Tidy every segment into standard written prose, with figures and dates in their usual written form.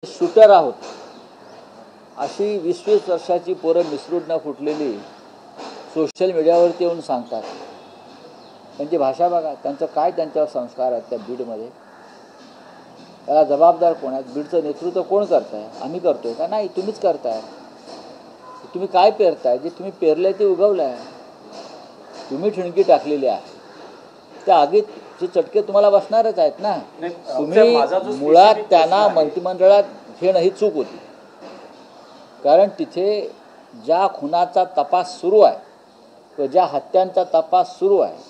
Shooter आहोत अशी 20-20 वर्षाची पोरं मिसरूड न फुटलेली सोशल मीडियावरती येऊन सांगतात. त्यांची भाषा बघा, त्यांचं काय त्यांच्यावर संस्कार आहेत त्या बीडमध्ये. त्याला जबाबदार कोण आहेत? बीडचं नेतृत्व कोण करताय? आम्ही करतोय का? नाही, तुम्हीच करताय. तुम्ही काय पेरताय? जे तुम्ही पेरलंय ते उगवलं आहे. तुम्ही ठिणगी टाकलेली आहे. त्या आगीचे चटके तुम्हाला बसणारच आहेत ना. तुम्ही मुळात त्यांना मंत्रिमंडळात घेणं ही चूक होती. कारण तिथे ज्या खुनाचा तपास सुरू आहे किंवा ज्या हत्यांचा तपास सुरू आहे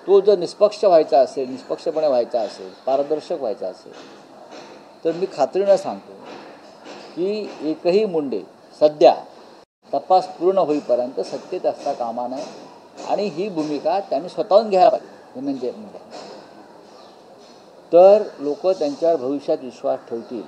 तो जर निष्पक्ष व्हायचा असेल, निष्पक्षपणे व्हायचा असेल, पारदर्शक व्हायचा असेल, तर मी खात्रीनं सांगतो की एकही मुंडे सध्या तपास पूर्ण होईपर्यंत सत्तेत असता कामा नये. आणि ही भूमिका त्यांनी स्वतःहून घ्यायला पाहिजे. म्हणजे तर लोक त्यांच्यावर भविष्यात विश्वास ठेवतील.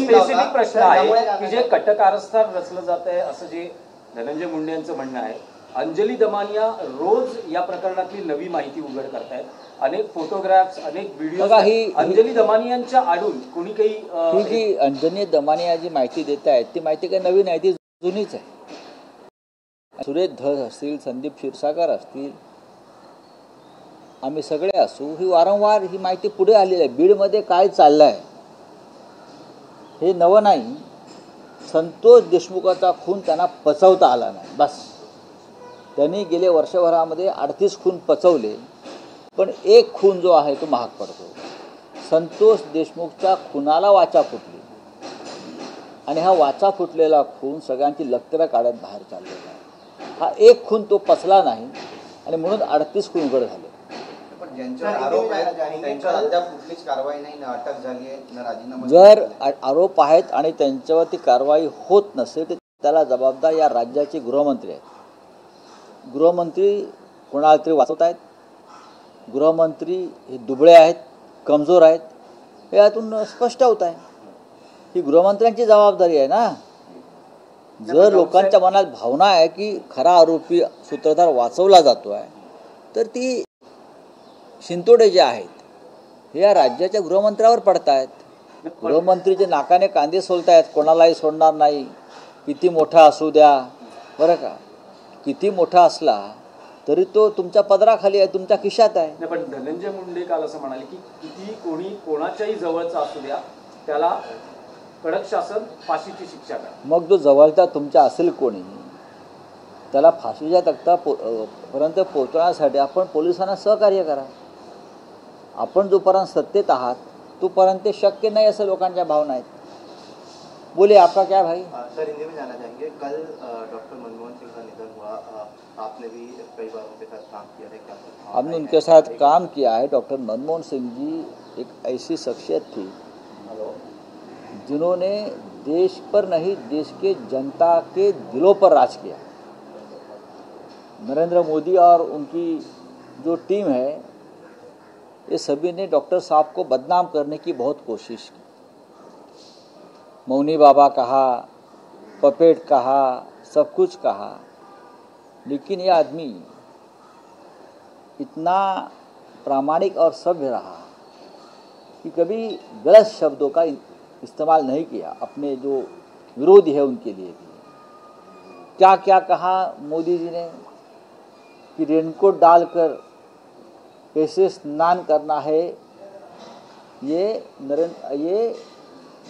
स्पेसिफिक प्रश्न आहे की जे कटकारस्थान रचलं जात आहे असं जे धनंजय मुंडे यांचं म्हणणं आहे. अंजली दमानिया रोज या प्रकरणातली नवी माहिती उघड करतायत. अनेक फोटोग्राफ्स, अनेक व्हिडिओ अंजली दमानियांच्या आडून कोणी काही ही जी अंजली दमानिया जी माहिती देत आहेत ती माहिती काही नवीन आहे, ती जुनीच आहे. सुरेश धस असतील, संदीप क्षीरसागर असतील, आम्ही सगळे असू, ही वारंवार ही माहिती पुढे आलेली आहे. बीडमध्ये काय चाललं आहे हे नवं नाही. संतोष देशमुखाचा खून त्यांना पचवता आला नाही. बस त्यांनी गेले वर्षभरामध्ये 38 खून पचवले, पण एक खून जो आहे तो महाग पडतो. संतोष देशमुखच्या खुनाला वाचा फुटली आणि हा वाचा फुटलेला खून सगळ्यांची लक्तरं काढत बाहेर चाललेला आहे. हा एक खून तो पचला नाही आणि म्हणून 38 खून उघड झाले. जर आरोप आहेत आणि त्यांच्यावरती कारवाई होत नसेल तर त्याला जबाबदार या राज्याचे गृहमंत्री आहेत. गृहमंत्री कोणाला तरी वाचवत आहेत. गृहमंत्री हे दुबळे आहेत, कमजोर आहेत, हे यातून स्पष्ट होत आहे. ही गृहमंत्र्यांची जबाबदारी आहे ना. जर लोकांच्या मनात भावना आहे की खरा आरोपी सूत्रधार वाचवला जातो आहे, तर ती शिंतोडे जे आहेत हे या राज्याच्या गृहमंत्र्यावर पडत आहेत. गृहमंत्रीचे नाकाने कांदे सोलतायत, कोणालाही सोडणार नाही, किती मोठा असू द्या, बरं का, किती मोठा असला तरी तो तुमच्या पदराखाली आहे, तुमच्या खिशात आहे. पण धनंजय मुंडे काल असं म्हणाले की किती कोणी कोणाच्याही जवळचा असू द्या त्याला कडक शासन फाशीची शिक्षा करा. मग जो जवळचा तुमच्या असेल कोणी त्याला फाशीच्या तख्तापर्यंत पोहोचवण्यासाठी आपण पोलिसांना सहकार्य करा. आपण जोपर्यंत सत्तेत आहात तोपर्यंत शक्य नाही असं लोकांच्या भावना आहेत. बोले आपका क्या भाई? सर, हिंदी में जानना चाहेंगे, कल डॉक्टर मनमोहन सिंह का निधन हुआ, आपने भी कई बार उनके साथ काम किया है, क्या हमने उनके साथ काम किया है. डॉक्टर मनमोहन सिंह जी एक ऐसी शख्सियत थी जिन्होंने देश पर नहीं देश के जनता के दिलों पर राज किया. नरेंद्र मोदी और उनकी जो टीम है ये सभी ने डॉक्टर साहब को बदनाम करने की बहुत कोशिश की. मौनी बाबा कहा, पपेट कहा, सब कुछ कहा, लेकिन ये आदमी इतना प्रामाणिक और सभ्य रहा कि कभी गलत शब्दों का इस्तेमाल नहीं किया. अपने जो विरोधी है उनके लिए भी क्या क्या कहा मोदी जी ने कि रेनकोट डालकर कैसे स्नान करना है, ये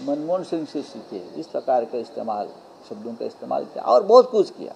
मनमोहन सिंह से सीखे. इस प्रकार का इस्तेमाल, शब्दों का इस्तेमाल किया और बहुत कुछ किया.